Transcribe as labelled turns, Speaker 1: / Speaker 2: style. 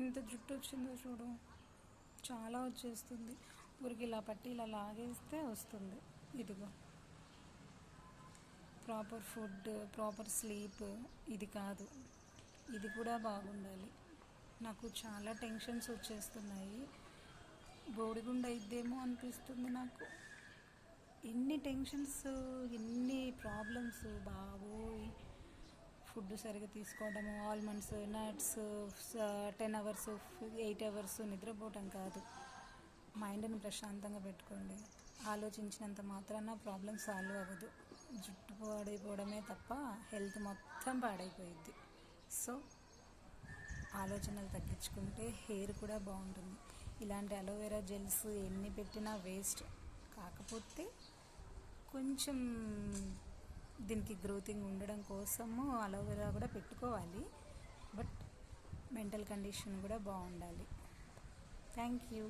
Speaker 1: ఎంత జుట్టు వచ్చిందో చూడు, చాలా వచ్చేస్తుంది. ఊరికి ఇలా పట్టి ఇలా లాగేస్తే వస్తుంది. ఇదిగో ప్రాపర్ ఫుడ్, ప్రాపర్ స్లీప్ ఇది కాదు, ఇది కూడా బాగుండాలి. నాకు చాలా టెన్షన్స్ వచ్చేస్తున్నాయి. బోడిగుండ అయిద్దేమో అనిపిస్తుంది నాకు. ఎన్ని టెన్షన్స్, ఎన్ని ప్రాబ్లమ్స్ బాబోయ్. ఫుడ్ సరిగా తీసుకోవడము, ఆల్మండ్స్, నట్స్, 10 అవర్స్ 8 అవర్స్ నిద్రపోవటం కాదు. మైండ్ని ప్రశాంతంగా పెట్టుకోండి. ఆలోచించినంత మాత్రాన ప్రాబ్లం సాల్వ్ అవ్వదు. జుట్టు పాడైపోవడమే తప్ప హెల్త్ మొత్తం పాడైపోయిద్ది. సో ఆలోచనలు తగ్గించుకుంటే హెయిర్ కూడా బాగుంటుంది. ఇలాంటి అలోవెరా జెల్స్ ఎన్ని పెట్టినా వేస్ట్. కాకపోతే కొంచెం దీనికి గ్రోతింగ్ ఉండడం కోసము అలోవెరా కూడా పెట్టుకోవాలి. బట్ మెంటల్ కండిషన్ కూడా బాగుండాలి. Thank you.